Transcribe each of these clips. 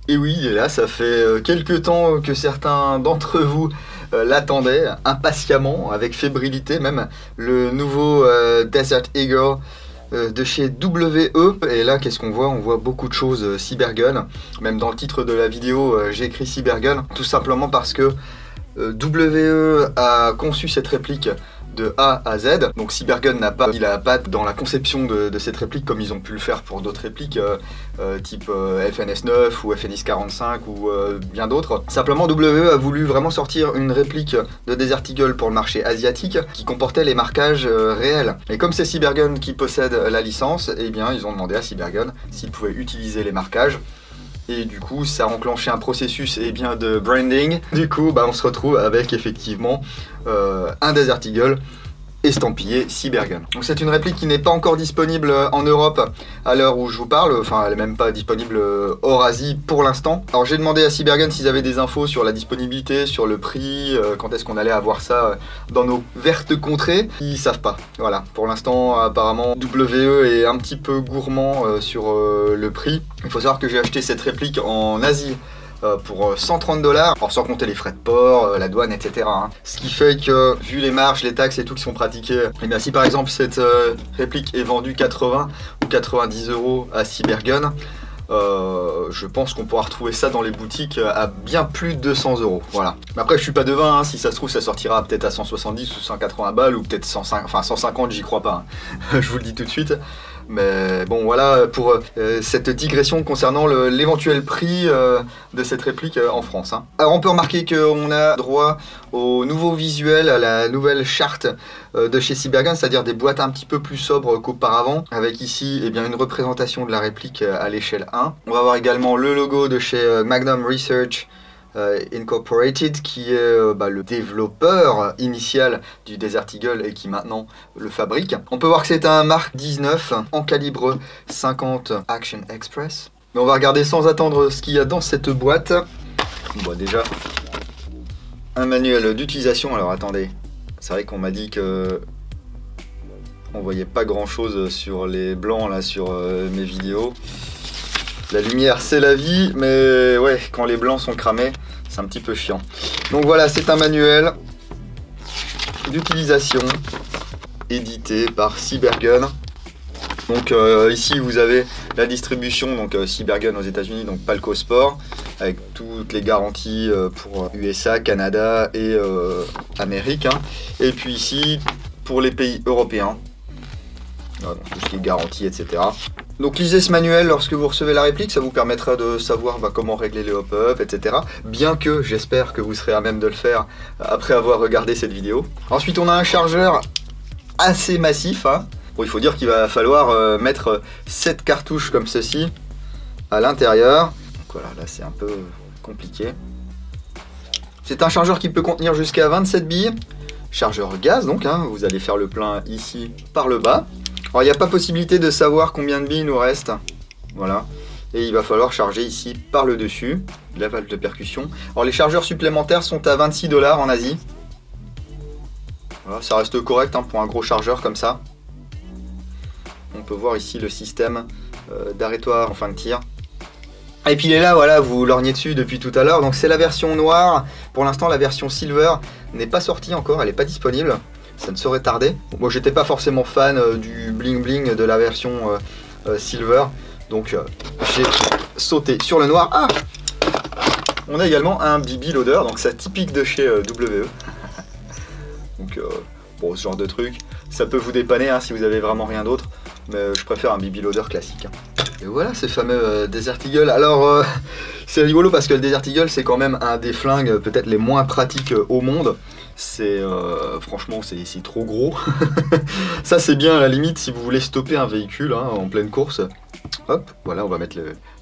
Et oui, il est là, ça fait quelques temps que certains d'entre vous l'attendaient, impatiemment, avec fébrilité même, le nouveau Desert Eagle de chez WE. Et là, qu'est-ce qu'on voit? On voit beaucoup de choses Cybergun. Même dans le titre de la vidéo, j'ai écrit Cybergun, tout simplement parce que WE a conçu cette réplique de A à Z. Donc Cybergun n'a pas mis la patte dans la conception de cette réplique comme ils ont pu le faire pour d'autres répliques type FNS9 ou FNS 45 ou bien d'autres. Simplement WE a voulu vraiment sortir une réplique de Desert Eagle pour le marché asiatique qui comportait les marquages réels. Et comme c'est Cybergun qui possède la licence, eh bien ils ont demandé à Cybergun s'ils pouvaient utiliser les marquages. Et du coup, ça a enclenché un processus de branding. Du coup, on se retrouve avec effectivement un Desert Eagle estampillé Cybergun. Donc c'est une réplique qui n'est pas encore disponible en Europe à l'heure où je vous parle. Enfin, elle n'est même pas disponible hors Asie pour l'instant. Alors j'ai demandé à Cybergun s'ils avaient des infos sur la disponibilité, sur le prix, quand est-ce qu'on allait avoir ça dans nos vertes contrées. Ils savent pas. Voilà. Pour l'instant, apparemment, WE est un petit peu gourmand sur le prix. Il faut savoir que j'ai acheté cette réplique en Asie pour 130 $, alors sans compter les frais de port, la douane, etc. hein. Ce qui fait que, vu les marges, les taxes et tout qui sont pratiquées, et bien si par exemple cette réplique est vendue 80 ou 90 € à Cybergun, je pense qu'on pourra retrouver ça dans les boutiques à bien plus de 200 €. Voilà. Mais après, je suis pas devin, hein. Si ça se trouve, ça sortira peut-être à 170 ou 180 balles ou peut-être 150, enfin 150, j'y crois pas. Hein. Je vous le dis tout de suite. Mais bon, voilà pour cette digression concernant l'éventuel prix de cette réplique en France. Hein. Alors, on peut remarquer qu'on a droit au nouveau visuel, à la nouvelle charte de chez Cybergun, c'est-à-dire des boîtes un petit peu plus sobres qu'auparavant, avec ici une représentation de la réplique à l'échelle 1. On va voir également le logo de chez Magnum Research Incorporated, qui est le développeur initial du Desert Eagle et qui maintenant le fabrique. On peut voir que c'est un Mark 19 en calibre 50 Action Express. Mais on va regarder sans attendre ce qu'il y a dans cette boîte. Bon, déjà, un manuel d'utilisation. Alors attendez, c'est vrai qu'on m'a dit que on voyait pas grand chose sur les blancs là sur mes vidéos. La lumière c'est la vie, mais ouais, quand les blancs sont cramés, c'est un petit peu chiant. Donc voilà, c'est un manuel d'utilisation édité par Cybergun. Donc ici vous avez la distribution, donc Cybergun aux États-Unis, donc Palco Sport, avec toutes les garanties pour USA, Canada et Amérique. Hein. Et puis ici, pour les pays européens, donc tout ce qui est garantie, etc. Donc lisez ce manuel lorsque vous recevez la réplique, ça vous permettra de savoir comment régler les hop-up, etc. Bien que j'espère que vous serez à même de le faire après avoir regardé cette vidéo. Ensuite on a un chargeur assez massif. Hein. Bon, il faut dire qu'il va falloir mettre 7 cartouches comme ceci à l'intérieur. Donc voilà, là c'est un peu compliqué. C'est un chargeur qui peut contenir jusqu'à 27 billes. Chargeur gaz donc, hein. Vous allez faire le plein ici par le bas. Alors il n'y a pas possibilité de savoir combien de billes il nous reste, voilà, et il va falloir charger ici par le dessus, la valve de percussion. Alors les chargeurs supplémentaires sont à 26 $ en Asie, voilà, ça reste correct hein, pour un gros chargeur comme ça. On peut voir ici le système d'arrêtoir en fin de tir. Et puis il est là, voilà, vous lorgnez dessus depuis tout à l'heure, donc c'est la version noire, pour l'instant la version silver n'est pas sortie encore, elle n'est pas disponible. Ça ne saurait tarder. Moi j'étais pas forcément fan du bling bling de la version silver, donc j'ai sauté sur le noir. Ah, on a également un BB loader, donc c'est typique de chez WE. Donc bon, ce genre de truc, ça peut vous dépanner hein, si vous avez vraiment rien d'autre, mais je préfère un BB loader classique. Hein. Et voilà ces fameux Desert Eagle. Alors c'est rigolo parce que le Desert Eagle c'est quand même un des flingues peut-être les moins pratiques au monde. C'est franchement c'est trop gros. Ça c'est bien à la limite si vous voulez stopper un véhicule hein, en pleine course. Hop, voilà, on va mettre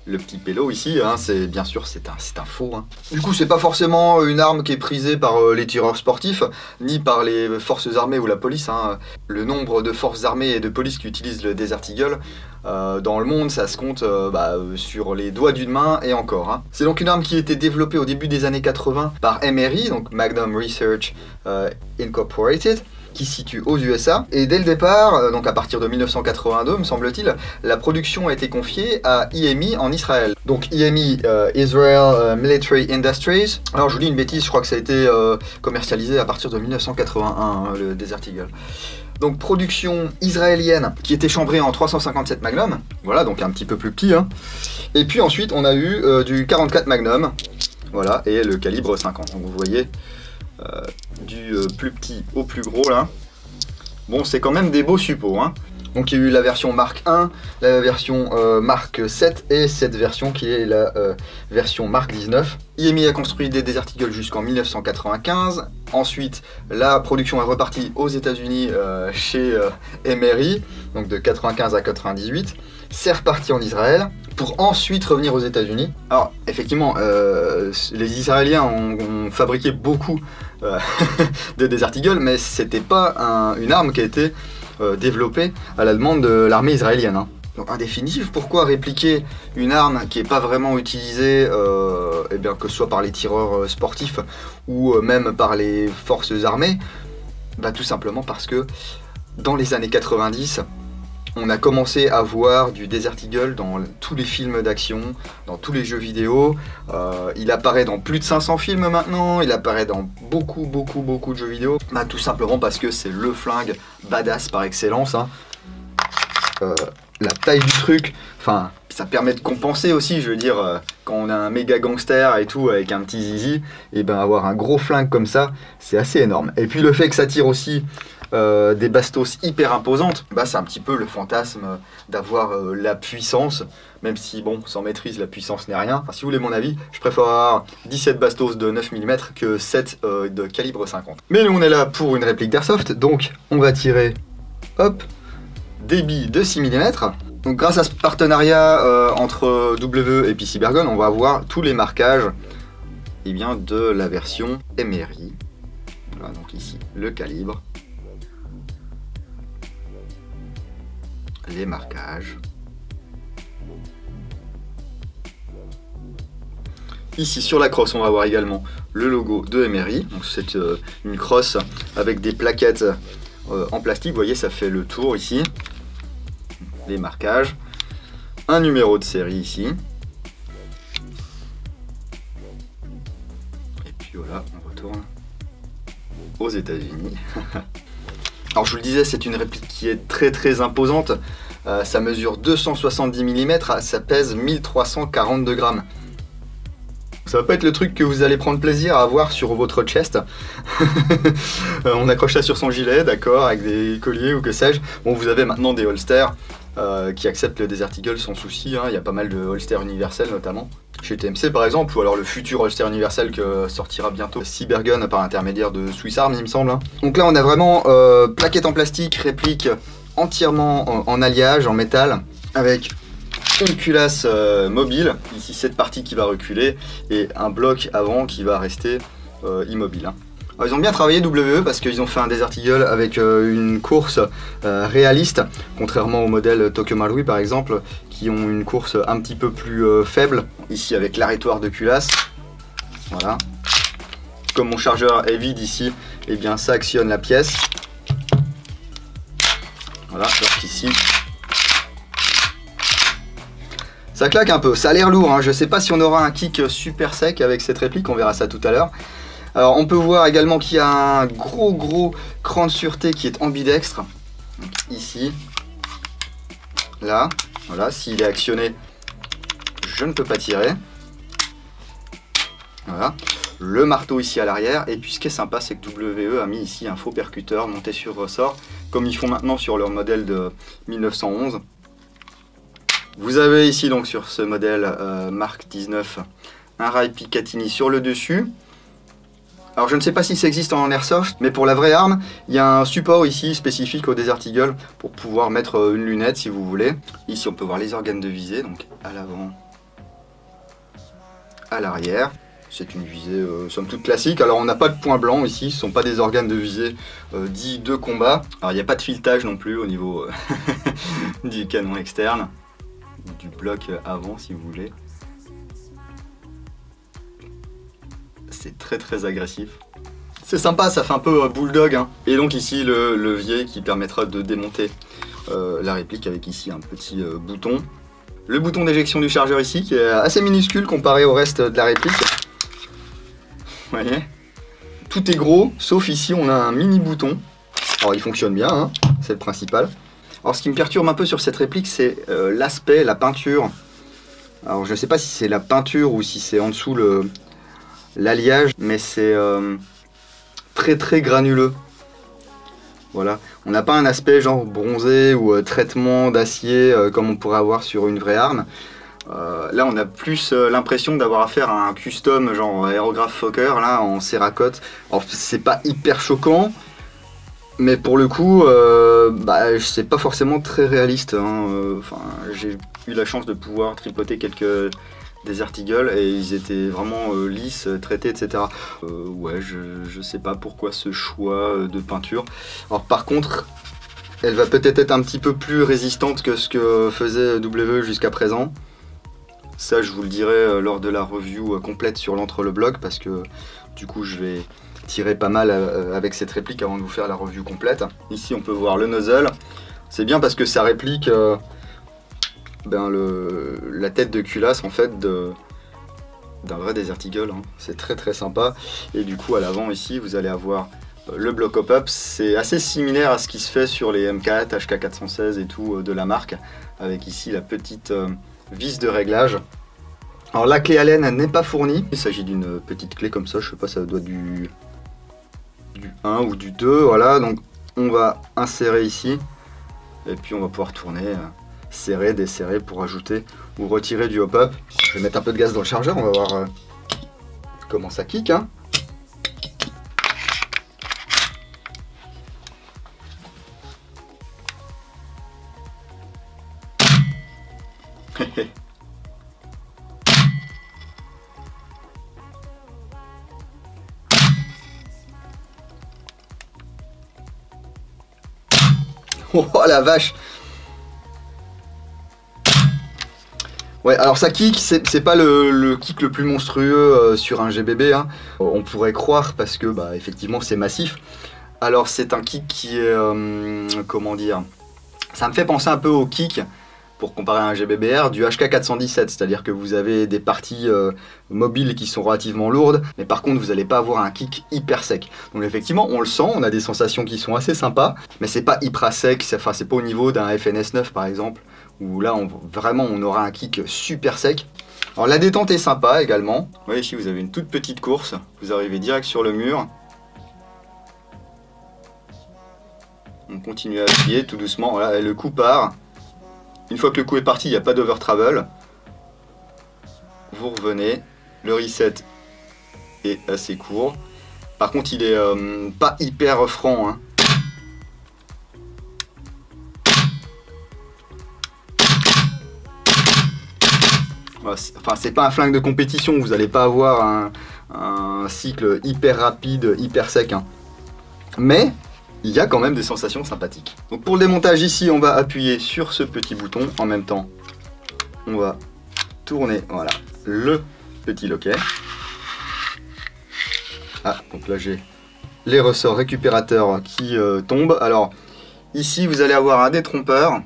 le petit pélo ici. Hein, bien sûr c'est un faux. Hein. Du coup c'est pas forcément une arme qui est prisée par les tireurs sportifs, ni par les forces armées ou la police. Hein. Le nombre de forces armées et de police qui utilisent le Desert Eagle Dans le monde, ça se compte sur les doigts d'une main et encore. Hein. C'est donc une arme qui a été développée au début des années 80 par MRI, donc Magnum Research Incorporated, qui se situe aux USA. Et dès le départ, donc à partir de 1982, me semble-t-il, la production a été confiée à IMI en Israël. Donc IMI, Israel Military Industries. Alors je vous dis une bêtise, je crois que ça a été commercialisé à partir de 1981, hein, le Desert Eagle. Donc production israélienne qui était chambrée en 357 Magnum, voilà, donc un petit peu plus petit. Hein. Et puis ensuite on a eu du 44 Magnum, voilà, et le calibre 50. Donc vous voyez, du plus petit au plus gros là. Bon, c'est quand même des beaux suppos. Hein. Donc il y a eu la version Mark 1, la version Mark 7 et cette version qui est la version Mark 19. IMI a construit des Desert Eagle jusqu'en 1995. Ensuite, la production est repartie aux États-Unis chez MRI, donc de 95 à 98. C'est reparti en Israël pour ensuite revenir aux États-Unis. Alors, effectivement, les Israéliens ont fabriqué beaucoup de Desert Eagle, mais c'était pas une arme qui a été développée à la demande de l'armée israélienne. Hein. Donc, en définitive, pourquoi répliquer une arme qui n'est pas vraiment utilisée, eh bien, que ce soit par les tireurs sportifs ou même par les forces armées? Bah, tout simplement parce que dans les années 90, on a commencé à voir du Desert Eagle dans tous les films d'action, dans tous les jeux vidéo. Il apparaît dans plus de 500 films maintenant, il apparaît dans beaucoup de jeux vidéo. Bah, tout simplement parce que c'est le flingue badass par excellence. Hein. La taille du truc, enfin, ça permet de compenser aussi, je veux dire, quand on a un méga gangster et tout, avec un petit zizi, et ben avoir un gros flingue comme ça, c'est assez énorme. Et puis le fait que ça tire aussi des bastos hyper imposantes, bah c'est un petit peu le fantasme d'avoir la puissance, même si bon, sans maîtrise, la puissance n'est rien. Enfin, si vous voulez mon avis, je préfère avoir 17 bastos de 9 mm que 7 de calibre 50. Mais nous on est là pour une réplique d'Airsoft, donc on va tirer, hop, des billes de 6 mm. Donc grâce à ce partenariat entre W et PC Bergen, on va avoir tous les marquages de la version MRI. Voilà, donc ici le calibre, les marquages. Ici sur la crosse, on va avoir également le logo de MRI. Donc c'est une crosse avec des plaquettes en plastique. Vous voyez, ça fait le tour ici. Les marquages. Un numéro de série ici. Et puis voilà, on retourne aux États-Unis. Alors je vous le disais, c'est une réplique qui est très imposante. Ça mesure 270 mm, ça pèse 1342 grammes. Ça va pas être le truc que vous allez prendre plaisir à avoir sur votre chest. On accroche ça sur son gilet, d'accord, avec des colliers ou que sais-je. Bon, vous avez maintenant des holsters qui acceptent le Desert Eagle sans souci. Hein. Il y a pas mal de holsters universels notamment. Chez TMC par exemple, ou alors le futur holster universel que sortira bientôt Cybergun par l'intermédiaire de Swiss Arms, il me semble. Hein. Donc là on a vraiment plaquettes en plastique, réplique entièrement en alliage, en métal, avec une culasse mobile, ici cette partie qui va reculer, et un bloc avant qui va rester immobile. Hein. Alors, ils ont bien travaillé WE parce qu'ils ont fait un Desert Eagle avec une course réaliste, contrairement au modèle Tokyo Marui par exemple, qui ont une course un petit peu plus faible, ici avec l'arrêtoir de culasse. Voilà. Comme mon chargeur est vide ici, et eh bien ça actionne la pièce. Voilà, alors qu'ici ça claque un peu, ça a l'air lourd, hein. Je sais pas si on aura un kick super sec avec cette réplique, on verra ça tout à l'heure. Alors on peut voir également qu'il y a un gros cran de sûreté qui est ambidextre. Donc, ici, là, voilà, s'il est actionné, je ne peux pas tirer. Voilà, le marteau ici à l'arrière, et puis ce qui est sympa c'est que WE a mis ici un faux percuteur monté sur ressort, comme ils font maintenant sur leur modèle de 1911. Vous avez ici donc sur ce modèle Mark 19 un rail Picatinny sur le dessus. Alors je ne sais pas si ça existe en airsoft, mais pour la vraie arme, il y a un support ici spécifique au Desert Eagle pour pouvoir mettre une lunette si vous voulez. Ici on peut voir les organes de visée, donc à l'avant, à l'arrière. c'est une visée somme toute classique. Alors on n'a pas de point blanc ici, ce ne sont pas des organes de visée dits de combat. Alors il n'y a pas de filetage non plus au niveau du canon externe, du bloc avant si vous voulez. C'est très agressif. C'est sympa, ça fait un peu bulldog, hein. Et donc ici le levier qui permettra de démonter la réplique avec ici un petit bouton. Le bouton d'éjection du chargeur ici qui est assez minuscule comparé au reste de la réplique. Vous voyez, tout est gros, sauf ici on a un mini bouton. Alors il fonctionne bien, hein, c'est le principal. Alors ce qui me perturbe un peu sur cette réplique, c'est l'aspect, la peinture. Alors je ne sais pas si c'est la peinture ou si c'est en dessous l'alliage, mais c'est très granuleux. Voilà, on n'a pas un aspect genre bronzé ou traitement d'acier comme on pourrait avoir sur une vraie arme. Là on a plus l'impression d'avoir affaire à un custom genre aérographe Fokker là en céracote. Alors c'est pas hyper choquant, mais pour le coup c'est pas forcément très réaliste, hein. Enfin, j'ai eu la chance de pouvoir tripoter quelques Desert Eagle et ils étaient vraiment lisses, traités, etc. Ouais, je sais pas pourquoi ce choix de peinture. Alors par contre, elle va peut-être être un petit peu plus résistante que ce que faisait W jusqu'à présent. Ça, je vous le dirai lors de la review complète sur l'entre-le-bloc, parce que du coup, je vais tirer pas mal avec cette réplique avant de vous faire la review complète. Ici, on peut voir le nozzle. C'est bien parce que ça réplique la tête de culasse en fait d'un vrai Desert Eagle, hein. C'est très sympa. Et du coup, à l'avant ici, vous allez avoir le bloc hop-up. C'est assez similaire à ce qui se fait sur les M4, HK416 et tout de la marque, avec ici la petite vis de réglage. Alors la clé Allen n'est pas fournie, il s'agit d'une petite clé comme ça, je sais pas, ça doit du 1 ou du 2, voilà. Donc on va insérer ici, et puis on va pouvoir tourner, serrer, desserrer pour ajouter ou retirer du hop-up. Je vais mettre un peu de gaz dans le chargeur, on va voir comment ça kick, hein. Oh la vache! Ouais, alors ça kick, c'est pas le kick le plus monstrueux sur un GBB, hein. On pourrait croire parce que effectivement c'est massif. Alors c'est un kick qui est, comment dire, ça me fait penser un peu au kick, pour comparer à un GBBR, du HK417, c'est-à-dire que vous avez des parties mobiles qui sont relativement lourdes, mais par contre vous n'allez pas avoir un kick hyper sec. Donc effectivement on le sent, on a des sensations qui sont assez sympas, mais c'est pas hyper sec, c'est pas au niveau d'un FNS9 par exemple, où là vraiment on aura un kick super sec. Alors la détente est sympa également. Vous voyez ici vous avez une toute petite course, vous arrivez direct sur le mur. On continue à appuyer tout doucement, voilà, et le coup part. Une fois que le coup est parti, il n'y a pas d'over travel. Vous revenez. Le reset est assez court. Par contre, il est pas hyper franc, hein. Enfin, c'est pas un flingue de compétition. Vous n'allez pas avoir un cycle hyper rapide, hyper sec, hein. Mais il y a quand même des sensations sympathiques. Donc pour le démontage ici, on va appuyer sur ce petit bouton. En même temps, on va tourner, voilà, le petit loquet. Ah, donc là j'ai les ressorts récupérateurs qui tombent. Alors ici, vous allez avoir un détrompeur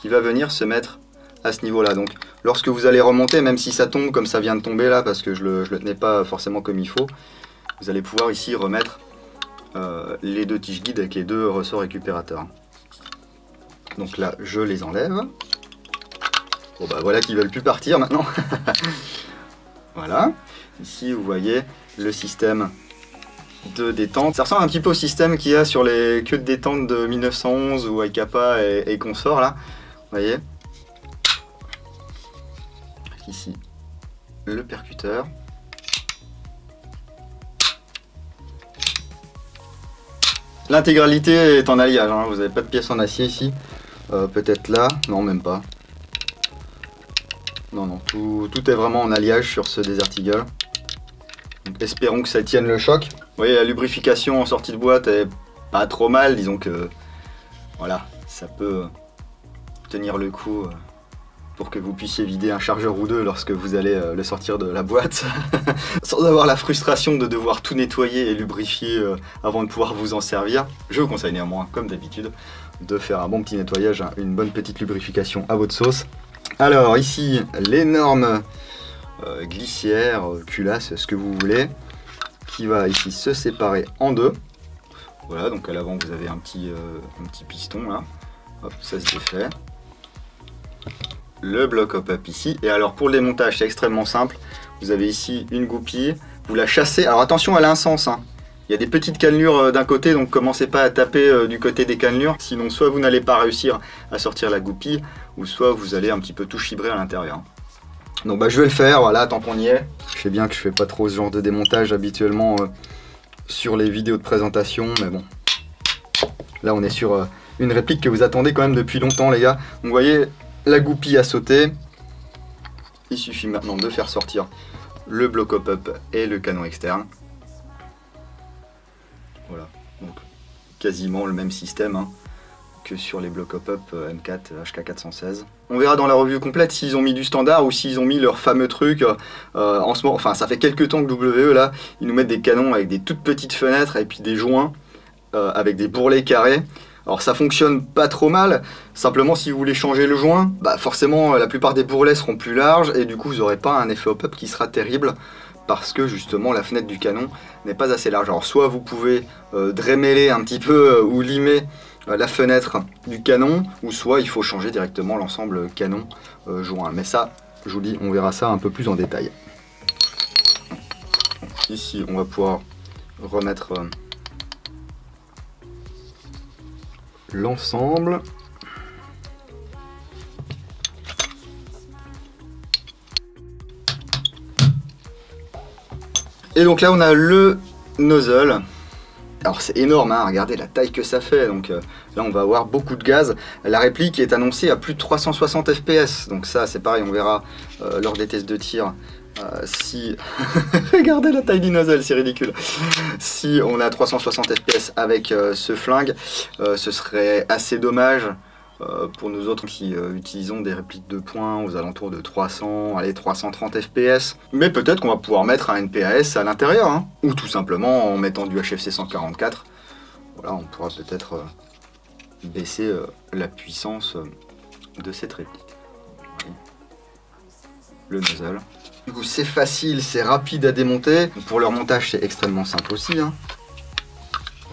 qui va venir se mettre à ce niveau-là. Donc lorsque vous allez remonter, même si ça tombe comme ça vient de tomber là, parce que je le tenais pas forcément comme il faut, vous allez pouvoir ici remettre les deux tiges guides avec les deux ressorts récupérateurs. Donc là, je les enlève. Bon voilà qu'ils veulent plus partir maintenant. Voilà. Ici, vous voyez le système de détente. Ça ressemble un petit peu au système qu'il y a sur les queues de détente de 1911 ou Aikapa et consorts là. Vous voyez. Ici, le percuteur. L'intégralité est en alliage, hein. Vous n'avez pas de pièces en acier ici. Peut-être là, non même pas. Non, Tout est vraiment en alliage sur ce Desert Eagle. Donc, espérons que ça tienne le choc. Vous voyez, la lubrification en sortie de boîte est pas trop mal, disons que voilà, ça peut tenir le coup pour que vous puissiez vider un chargeur ou deux lorsque vous allez le sortir de la boîte sans avoir la frustration de devoir tout nettoyer et lubrifier avant de pouvoir vous en servir. Je vous conseille néanmoins, comme d'habitude, de faire un bon petit nettoyage, une bonne petite lubrification à votre sauce. Alors ici, l'énorme glissière, culasse, ce que vous voulez, qui va ici se séparer en deux. Voilà, donc à l'avant vous avez un petit piston là, hop, ça se défait. Le bloc hop-up ici, et alors pour le démontage c'est extrêmement simple, vous avez ici une goupille, vous la chassez, alors attention elle a un sens, hein. Il y a des petites cannelures d'un côté, donc commencez pas à taper du côté des cannelures, sinon soit vous n'allez pas réussir à sortir la goupille, ou soit vous allez un petit peu tout chibrer à l'intérieur. Donc bah je vais le faire, voilà, tant qu'on y est. Je sais bien que je fais pas trop ce genre de démontage habituellement sur les vidéos de présentation, mais bon. Là on est sur une réplique que vous attendez quand même depuis longtemps les gars. Donc vous voyez, la goupille a sauté. Il suffit maintenant de faire sortir le bloc hop-up et le canon externe. Voilà, donc quasiment le même système hein, que sur les blocs hop-up M4 HK416. On verra dans la review complète s'ils ont mis du standard ou s'ils ont mis leur fameux truc. En ce moment, enfin ça fait quelques temps que WE là, ils nous mettent des canons avec des toutes petites fenêtres et puis des joints avec des bourrelets carrés. Alors ça fonctionne pas trop mal, simplement si vous voulez changer le joint, bah forcément la plupart des bourrelets seront plus larges et du coup vous n'aurez pas un effet hop-up qui sera terrible parce que justement la fenêtre du canon n'est pas assez large. Alors soit vous pouvez drémêler un petit peu ou limer la fenêtre du canon, ou soit il faut changer directement l'ensemble canon joint. Mais ça, je vous dis, on verra ça un peu plus en détail. Ici on va pouvoir remettre l'ensemble. Et donc là on a le nozzle. Alors c'est énorme, hein, regardez la taille que ça fait. Donc là on va avoir beaucoup de gaz. La réplique est annoncée à plus de 360 fps. Donc ça c'est pareil, on verra lors des tests de tir. Si regardez la taille du nozzle, c'est ridicule. Si on a 360 fps avec ce flingue, ce serait assez dommage pour nous autres qui utilisons des répliques de poing aux alentours de 300, allez 330 fps. Mais peut-être qu'on va pouvoir mettre un NPAS à l'intérieur, hein, ou tout simplement en mettant du HFC 144. Voilà, on pourra peut-être baisser la puissance de cette réplique. Le nozzle. Du coup c'est facile, c'est rapide à démonter. Pour le remontage c'est extrêmement simple aussi. Hein.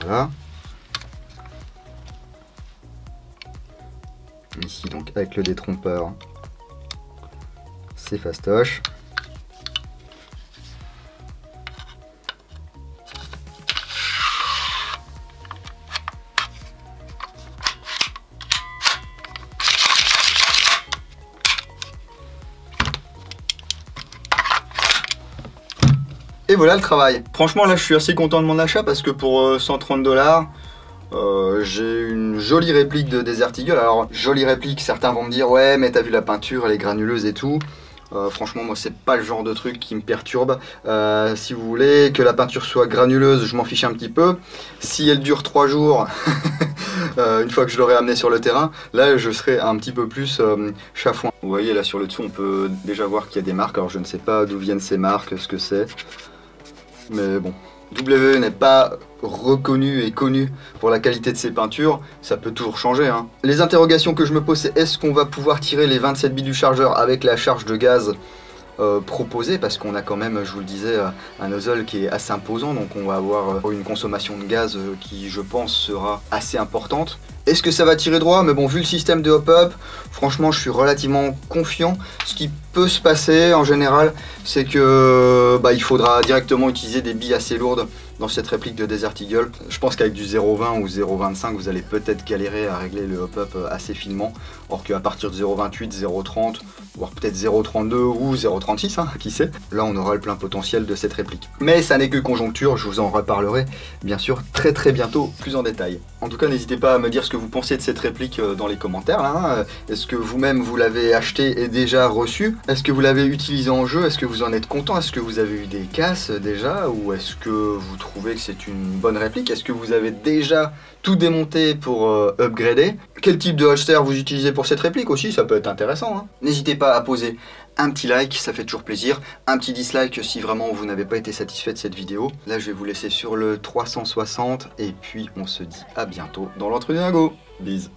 Voilà. Ici donc avec le détrompeur, c'est fastoche. Et voilà le travail. Franchement là je suis assez content de mon achat parce que pour 130 $, j'ai une jolie réplique de Desert Eagle. Alors jolie réplique, certains vont me dire ouais mais t'as vu la peinture, elle est granuleuse et tout. Franchement moi c'est pas le genre de truc qui me perturbe. Si vous voulez que la peinture soit granuleuse, je m'en fiche un petit peu. Si elle dure 3 jours, une fois que je l'aurai amené sur le terrain, là je serai un petit peu plus chafouin. Vous voyez là sur le dessous on peut déjà voir qu'il y a des marques. Alors je ne sais pas d'où viennent ces marques, ce que c'est. Mais bon, WE n'est pas reconnu et connu pour la qualité de ses peintures, ça peut toujours changer. Hein. Les interrogations que je me pose c'est est-ce qu'on va pouvoir tirer les 27 billes du chargeur avec la charge de gaz proposée, parce qu'on a quand même, je vous le disais, un nozzle qui est assez imposant, donc on va avoir une consommation de gaz qui je pense sera assez importante. Est-ce que ça va tirer droit? Mais bon, vu le système de hop-up, franchement je suis relativement confiant. Ce qui peut se passer en général, c'est que il faudra directement utiliser des billes assez lourdes dans cette réplique de Desert Eagle. Je pense qu'avec du 0,20 ou 0,25 vous allez peut-être galérer à régler le hop-up assez finement, or qu'à partir de 0,28, 0,30, voire peut-être 0,32 ou 0,36, hein, qui sait, là on aura le plein potentiel de cette réplique. Mais ça n'est que conjoncture, je vous en reparlerai bien sûr très bientôt plus en détail. En tout cas, n'hésitez pas à me dire ce que vous pensez de cette réplique dans les commentaires. Là. Est-ce que vous-même vous l'avez acheté et déjà reçu? Est-ce que vous l'avez utilisé en jeu? Est-ce que vous en êtes content? Est-ce que vous avez eu des casses déjà? Ou est-ce que vous trouvez que c'est une bonne réplique? Est-ce que vous avez déjà tout démonté pour upgrader? Quel type de holster vous utilisez pour cette réplique aussi? Ça peut être intéressant. Hein. N'hésitez pas à poser un petit like, ça fait toujours plaisir. Un petit dislike si vraiment vous n'avez pas été satisfait de cette vidéo. Là, je vais vous laisser sur le 360 et puis on se dit à bientôt dans l'Entre-deux-Dingo. Bisous.